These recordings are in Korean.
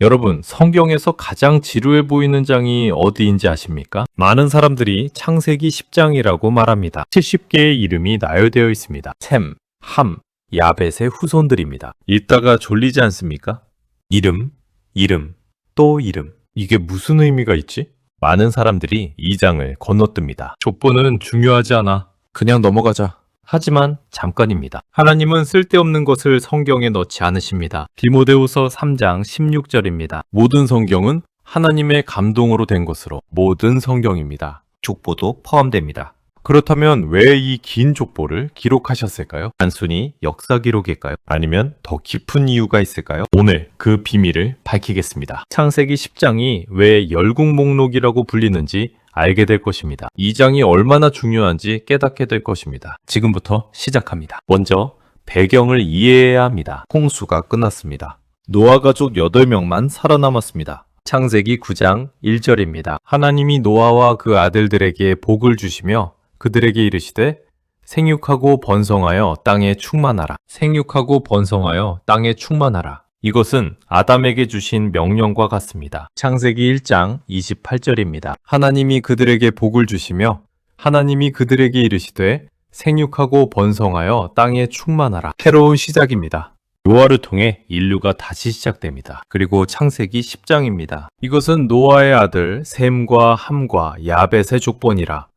여러분, 성경에서 가장 지루해 보이는 장이 어디인지 아십니까? 많은 사람들이 창세기 10장이라고 말합니다. 70개의 이름이 나열되어 있습니다. 셈, 함, 야벳의 후손들입니다. 읽다가 졸리지 않습니까? 이름, 또 이름. 이게 무슨 의미가 있지? 많은 사람들이 이 장을 건너뜹니다. 족보는 중요하지 않아. 그냥 넘어가자. 하지만 잠깐입니다. 하나님은 쓸데없는 것을 성경에 넣지 않으십니다. 디모데후서 3장 16절입니다. 모든 성경은 하나님의 감동으로 된 것으로 모든 성경입니다. 족보도 포함됩니다. 그렇다면 왜 이 긴 족보를 기록하셨을까요? 단순히 역사 기록일까요? 아니면 더 깊은 이유가 있을까요? 오늘 그 비밀을 밝히겠습니다. 창세기 10장이 왜 열국 목록이라고 불리는지 알게 될 것입니다. 이 장이 얼마나 중요한지 깨닫게 될 것입니다. 지금부터 시작합니다. 먼저 배경을 이해해야 합니다. 홍수가 끝났습니다. 노아 가족 8명만 살아남았습니다. 창세기 9장 1절입니다. 하나님이 노아와 그 아들들에게 복을 주시며 그들에게 이르시되 생육하고 번성하여 땅에 충만하라. 생육하고 번성하여 땅에 충만하라. 이것은 아담에게 주신 명령과 같습니다. 창세기 1장 28절입니다. 하나님이 그들에게 복을 주시며 하나님이 그들에게 이르시되 생육하고 번성하여 땅에 충만하라. 새로운 시작입니다. 노아를 통해 인류가 다시 시작됩니다. 그리고 창세기 10장입니다. 이것은 노아의 아들 셈과 함과 야벳의 족본이라.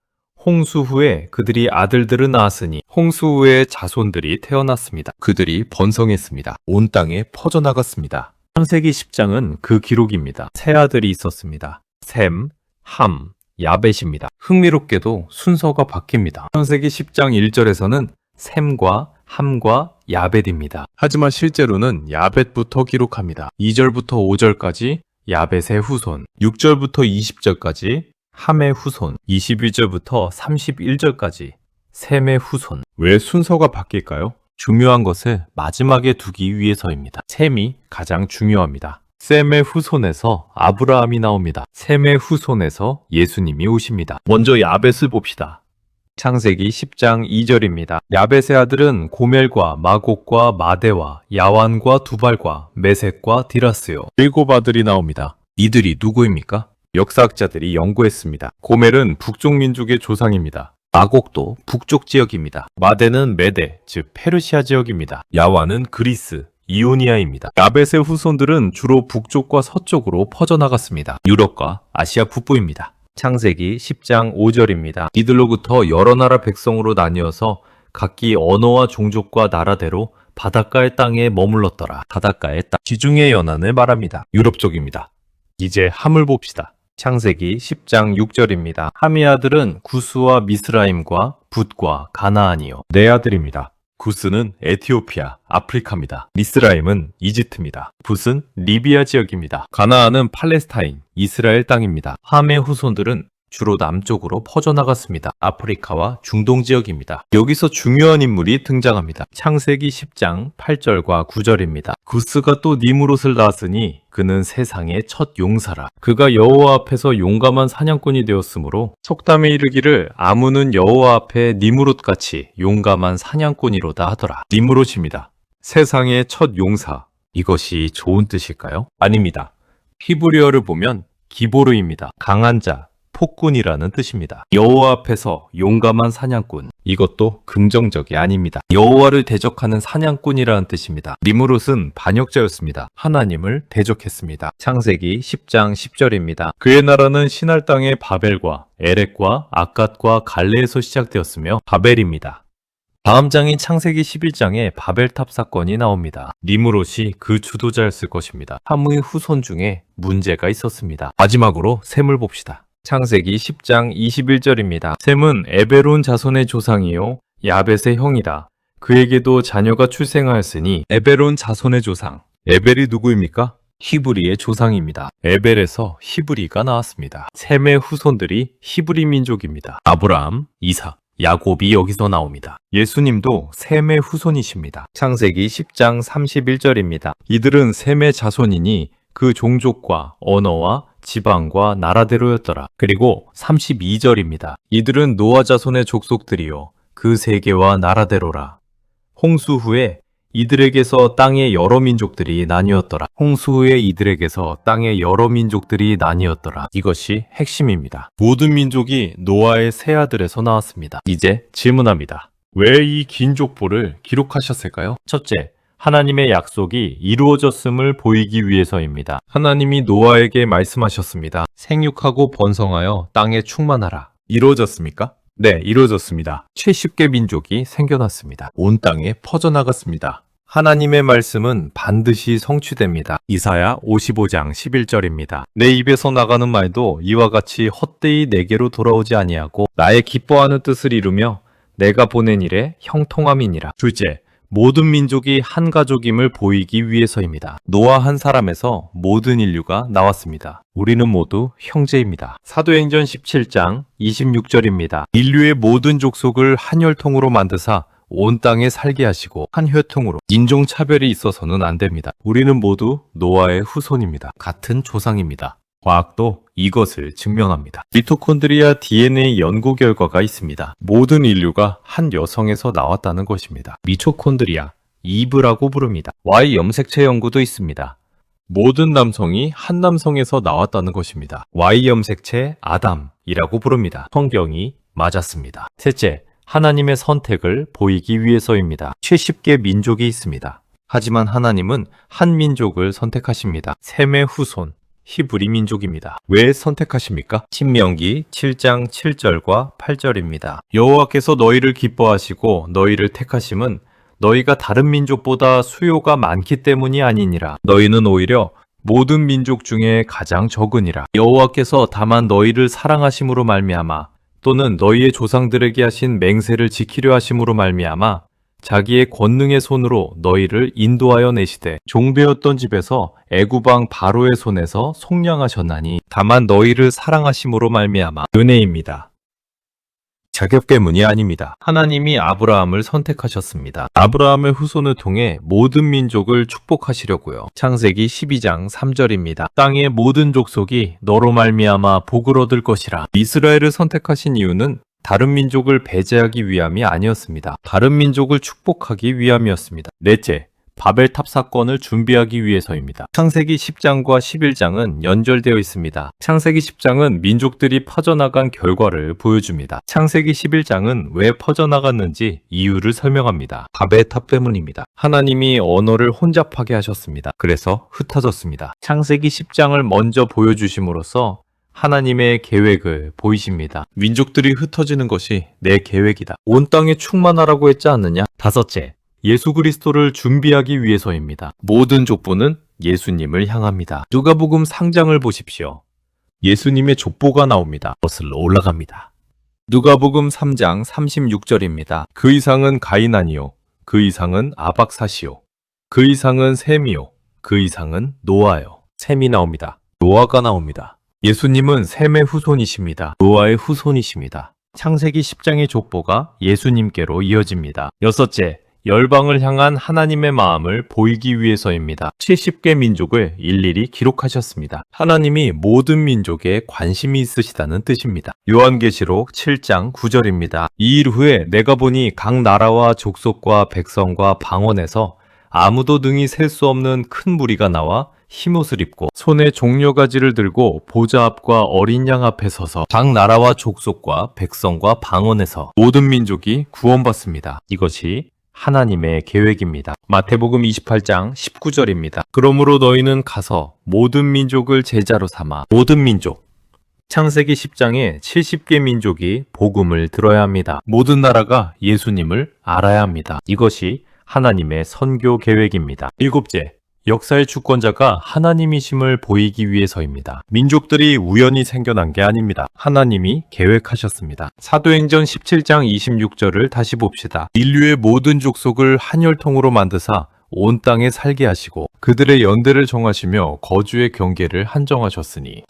홍수 후에 그들이 아들들을 낳았으니 홍수 후에 자손들이 태어났습니다. 그들이 번성했습니다. 온 땅에 퍼져나갔습니다. 창세기 10장은 그 기록입니다. 세 아들이 있었습니다. 셈, 함, 야벳입니다. 흥미롭게도 순서가 바뀝니다. 창세기 10장 1절에서는 셈과 함과 야벳입니다. 하지만 실제로는 야벳부터 기록합니다. 2절부터 5절까지 야벳의 후손, 6절부터 20절까지 함의 후손, 21절부터 31절까지 셈의 후손. 왜 순서가 바뀔까요? 중요한 것을 마지막에 두기 위해서입니다. 셈이 가장 중요합니다. 셈의 후손에서 아브라함이 나옵니다. 셈의 후손에서 예수님이 오십니다. 먼저 야벳을 봅시다. 창세기 10장 2절입니다. 야벳의 아들은 고멜과 마곡과 마대와 야완과 두발과 메섹과 디라스요. 7 아들이 나옵니다. 이들이 누구입니까? 역사학자들이 연구했습니다. 고멜은 북쪽 민족의 조상입니다. 마곡도 북쪽 지역입니다. 마대는 메데, 즉 페르시아 지역입니다. 야완은 그리스, 이오니아입니다. 야벳의 후손들은 주로 북쪽과 서쪽으로 퍼져나갔습니다. 유럽과 아시아 북부입니다. 창세기 10장 5절입니다. 이들로부터 여러 나라 백성으로 나뉘어서 각기 언어와 종족과 나라대로 바닷가의 땅에 머물렀더라. 바닷가의 땅, 지중해 연안을 말합니다. 유럽 쪽입니다. 이제 함을 봅시다. 창세기 10장 6절입니다. 함의 아들은 구스와 미스라임과 붓과 가나안이요. 네 아들입니다. 구스는 에티오피아, 아프리카입니다. 미스라임은 이집트입니다. 붓은 리비아 지역입니다. 가나안은 팔레스타인, 이스라엘 땅입니다. 함의 후손들은 주로 남쪽으로 퍼져나갔습니다. 아프리카와 중동 지역입니다. 여기서 중요한 인물이 등장합니다. 창세기 10장 8절과 9절입니다. 구스가 또 니무롯을 낳았으니 그는 세상의 첫 용사라. 그가 여호와 앞에서 용감한 사냥꾼이 되었으므로 속담에 이르기를 아무는 여호와 앞에 니무롯같이 용감한 사냥꾼이로다 하더라. 니무롯입니다. 세상의 첫 용사. 이것이 좋은 뜻일까요? 아닙니다. 히브리어를 보면 기보르입니다. 강한 자, 폭군이라는 뜻입니다. 여호와 앞에서 용감한 사냥꾼. 이것도 긍정적이 아닙니다. 여호와를 대적하는 사냥꾼이라는 뜻입니다. 니무롯은 반역자였습니다. 하나님을 대적했습니다. 창세기 10장 10절입니다. 그의 나라는 시날 땅의 바벨과 에렉과 아갓과 갈레에서 시작되었으며 바벨입니다. 다음 장인 창세기 11장에 바벨탑 사건이 나옵니다. 니무롯이 그 주도자였을 것입니다. 함의 후손 중에 문제가 있었습니다. 마지막으로 셈을 봅시다. 창세기 10장 21절입니다. 셈은 에베론 자손의 조상이요 야벳의 형이다. 그에게도 자녀가 출생하였으니 에베론 자손의 조상. 에벨이 누구입니까? 히브리의 조상입니다. 에벨에서 히브리가 나왔습니다. 셈의 후손들이 히브리 민족입니다. 아브라함, 이삭, 야곱이 여기서 나옵니다. 예수님도 셈의 후손이십니다. 창세기 10장 31절입니다. 이들은 셈의 자손이니 그 종족과 언어와 지방과 나라대로였더라. 그리고 32절입니다. 이들은 노아 자손의 족속들이요 그 세계와 나라대로라. 홍수 후에 이들에게서 땅의 여러 민족들이 나뉘었더라. 홍수 후에 이들에게서 땅의 여러 민족들이 나뉘었더라. 이것이 핵심입니다. 모든 민족이 노아의 세 아들에서 나왔습니다. 이제 질문합니다. 왜 이 긴 족보를 기록하셨을까요? 첫째, 하나님의 약속이 이루어졌음을 보이기 위해서입니다. 하나님이 노아에게 말씀하셨습니다. 생육하고 번성하여 땅에 충만하라. 이루어졌습니까? 네, 이루어졌습니다. 70개 민족이 생겨났습니다. 온 땅에 퍼져나갔습니다. 하나님의 말씀은 반드시 성취됩니다. 이사야 55장 11절입니다. 내 입에서 나가는 말도 이와 같이 헛되이 내게로 돌아오지 아니하고 나의 기뻐하는 뜻을 이루며 내가 보낸 일에 형통함이니라. 둘째, 모든 민족이 한 가족임을 보이기 위해서입니다. 노아 한 사람에서 모든 인류가 나왔습니다. 우리는 모두 형제입니다. 사도행전 17장 26절입니다. 인류의 모든 족속을 한 혈통으로 만드사 온 땅에 살게 하시고 한 혈통으로 인종차별이 있어서는 안 됩니다. 우리는 모두 노아의 후손입니다. 같은 조상입니다. 과학도 이것을 증명합니다. 미토콘드리아 DNA 연구 결과가 있습니다. 모든 인류가 한 여성에서 나왔다는 것입니다. 미토콘드리아, 이브라고 부릅니다. Y 염색체 연구도 있습니다. 모든 남성이 한 남성에서 나왔다는 것입니다. Y 염색체 아담이라고 부릅니다. 성경이 맞았습니다. 셋째, 하나님의 선택을 보이기 위해서입니다. 70개 민족이 있습니다. 하지만 하나님은 한 민족을 선택하십니다. 셈의 후손, 히브리 민족입니다. 왜 선택하십니까? 신명기 7장 7절과 8절입니다. 여호와께서 너희를 기뻐하시고 너희를 택하심은 너희가 다른 민족보다 수요가 많기 때문이 아니니라. 너희는 오히려 모든 민족 중에 가장 적으니라. 여호와께서 다만 너희를 사랑하심으로 말미암아 또는 너희의 조상들에게 하신 맹세를 지키려 하심으로 말미암아 자기의 권능의 손으로 너희를 인도하여 내시되 종되었던 집에서 애굽 왕 바로의 손에서 속량하셨나니 다만 너희를 사랑하심으로 말미암아 은혜입니다. 자격 때문이 아닙니다. 하나님이 아브라함을 선택하셨습니다. 아브라함의 후손을 통해 모든 민족을 축복하시려고요. 창세기 12장 3절입니다. 땅의 모든 족속이 너로 말미암아 복을 얻을 것이라. 이스라엘을 선택하신 이유는 다른 민족을 배제하기 위함이 아니었습니다. 다른 민족을 축복하기 위함이었습니다. 넷째, 바벨탑 사건을 준비하기 위해서입니다. 창세기 10장과 11장은 연결되어 있습니다. 창세기 10장은 민족들이 퍼져나간 결과를 보여줍니다. 창세기 11장은 왜 퍼져나갔는지 이유를 설명합니다. 바벨탑 때문입니다. 하나님이 언어를 혼잡하게 하셨습니다. 그래서 흩어졌습니다. 창세기 10장을 먼저 보여주심으로써 하나님의 계획을 보이십니다. 민족들이 흩어지는 것이 내 계획이다. 온 땅에 충만하라고 했지 않느냐? 다섯째, 예수 그리스도를 준비하기 위해서입니다. 모든 족보는 예수님을 향합니다. 누가복음 상장을 보십시오. 예수님의 족보가 나옵니다. 거슬러 올라갑니다. 누가복음 3장 36절입니다. 그 이상은 가인 아니요, 그 이상은 아박사시요, 그 이상은 셈이요, 그 이상은 노아요. 셈이 나옵니다. 노아가 나옵니다. 예수님은 셈의 후손이십니다. 노아의 후손이십니다. 창세기 10장의 족보가 예수님께로 이어집니다. 여섯째, 열방을 향한 하나님의 마음을 보이기 위해서입니다. 70개 민족을 일일이 기록하셨습니다. 하나님이 모든 민족에 관심이 있으시다는 뜻입니다. 요한계시록 7장 9절입니다. 이 일 후에 내가 보니 각 나라와 족속과 백성과 방언에서 아무도 능히 셀 수 없는 큰 무리가 나와 흰옷을 입고 손에 종려가지를 들고 보좌 앞과 어린 양 앞에 서서 각 나라와 족속과 백성과 방언에서 모든 민족이 구원받습니다. 이것이 하나님의 계획입니다. 마태복음 28장 19절입니다. 그러므로 너희는 가서 모든 민족을 제자로 삼아 모든 민족. 창세기 10장에 70개 민족이 복음을 들어야 합니다. 모든 나라가 예수님을 알아야 합니다. 이것이 하나님의 선교 계획입니다. 일곱째, 역사의 주권자가 하나님이심을 보이기 위해서입니다. 민족들이 우연히 생겨난 게 아닙니다. 하나님이 계획하셨습니다. 사도행전 17장 26절을 다시 봅시다. 인류의 모든 족속을 한 혈통으로 만드사 온 땅에 살게 하시고 그들의 연대를 정하시며 거주의 경계를 한정하셨으니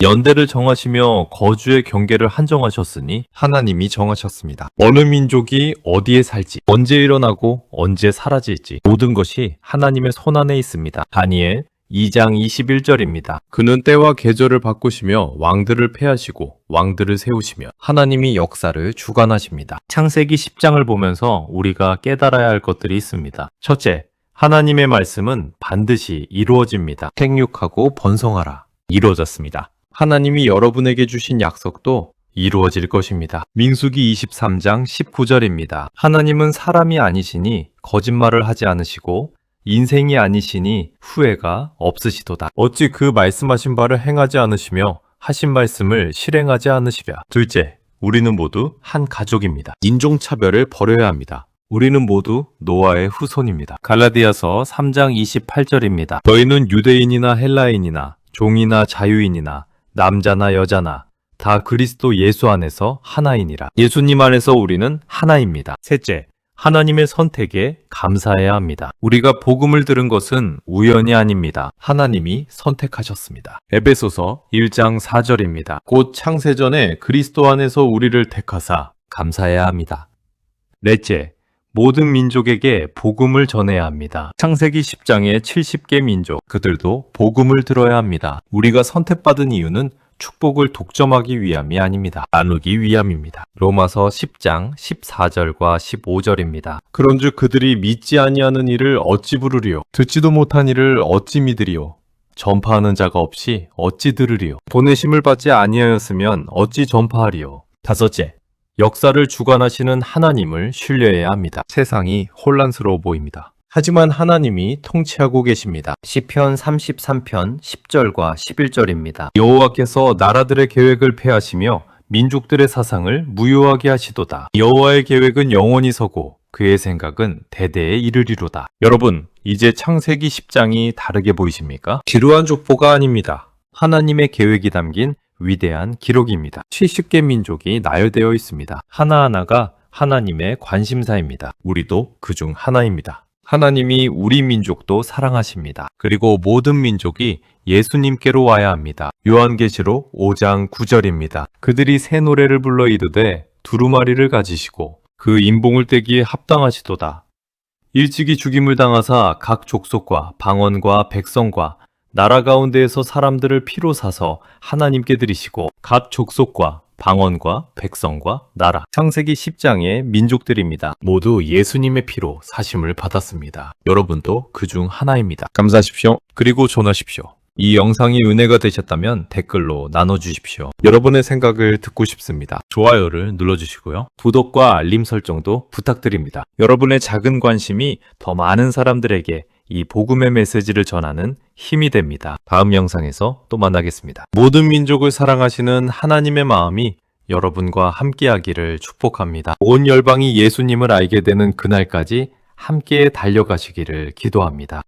하나님이 정하셨습니다. 어느 민족이 어디에 살지, 언제 일어나고 언제 사라질지 모든 것이 하나님의 손안에 있습니다. 다니엘 2장 21절입니다. 그는 때와 계절을 바꾸시며 왕들을 패하시고 왕들을 세우시며 하나님이 역사를 주관하십니다. 창세기 10장을 보면서 우리가 깨달아야 할 것들이 있습니다. 첫째, 하나님의 말씀은 반드시 이루어집니다. 생육하고 번성하라. 이루어졌습니다. 하나님이 여러분에게 주신 약속도 이루어질 것입니다. 민수기 23장 19절입니다. 하나님은 사람이 아니시니 거짓말을 하지 않으시고 인생이 아니시니 후회가 없으시도다. 어찌 그 말씀하신 바를 행하지 않으시며 하신 말씀을 실행하지 않으시랴. 둘째, 우리는 모두 한 가족입니다. 인종차별을 버려야 합니다. 우리는 모두 노아의 후손입니다. 갈라디아서 3장 28절입니다. 너희는 유대인이나 헬라인이나 종이나 자유인이나 남자나 여자나 다 그리스도 예수 안에서 하나이니라. 예수님 안에서 우리는 하나입니다. 셋째, 하나님의 선택에 감사해야 합니다. 우리가 복음을 들은 것은 우연이 아닙니다. 하나님이 선택하셨습니다. 에베소서 1장 4절입니다. 곧 창세전에 그리스도 안에서 우리를 택하사 감사해야 합니다. 넷째, 모든 민족에게 복음을 전해야 합니다. 창세기 10장의 70개 민족, 그들도 복음을 들어야 합니다. 우리가 선택받은 이유는 축복을 독점하기 위함이 아닙니다. 나누기 위함입니다. 로마서 10장 14절과 15절입니다. 그런즉 그들이 믿지 아니하는 이를 어찌 부르리요? 듣지도 못한 이를 어찌 믿으리요? 전파하는 자가 없이 어찌 들으리요? 보내심을 받지 아니하였으면 어찌 전파하리요? 다섯째, 역사를 주관하시는 하나님을 신뢰해야 합니다. 세상이 혼란스러워 보입니다. 하지만 하나님이 통치하고 계십니다. 시편 33편 10절과 11절입니다. 여호와께서 나라들의 계획을 폐하시며 민족들의 사상을 무효하게 하시도다. 여호와의 계획은 영원히 서고 그의 생각은 대대에 이르리로다. 여러분, 이제 창세기 10장이 다르게 보이십니까? 지루한 족보가 아닙니다. 하나님의 계획이 담긴 위대한 기록입니다. 70개 민족이 나열되어 있습니다. 하나하나가 하나님의 관심사입니다. 우리도 그중 하나입니다. 하나님이 우리 민족도 사랑하십니다. 그리고 모든 민족이 예수님께로 와야 합니다. 요한계시록 5장 9절입니다. 그들이 새 노래를 불러 이르되 두루마리를 가지시고 그 인봉을 떼기에 합당하시도다. 일찍이 죽임을 당하사 각 족속과 방언과 백성과 나라 가운데에서 사람들을 피로 사서 하나님께 드리시고 각 족속과 방언과 백성과 나라. 창세기 10장의 민족들입니다. 모두 예수님의 피로 사심을 받았습니다. 여러분도 그중 하나입니다. 감사하십시오. 그리고 전하십시오. 이 영상이 은혜가 되셨다면 댓글로 나눠주십시오. 여러분의 생각을 듣고 싶습니다. 좋아요를 눌러주시고요. 구독과 알림 설정도 부탁드립니다. 여러분의 작은 관심이 더 많은 사람들에게 이 복음의 메시지를 전하는 힘이 됩니다. 다음 영상에서 또 만나겠습니다. 모든 민족을 사랑하시는 하나님의 마음이 여러분과 함께하기를 축복합니다. 온 열방이 예수님을 알게 되는 그날까지 함께 달려가시기를 기도합니다.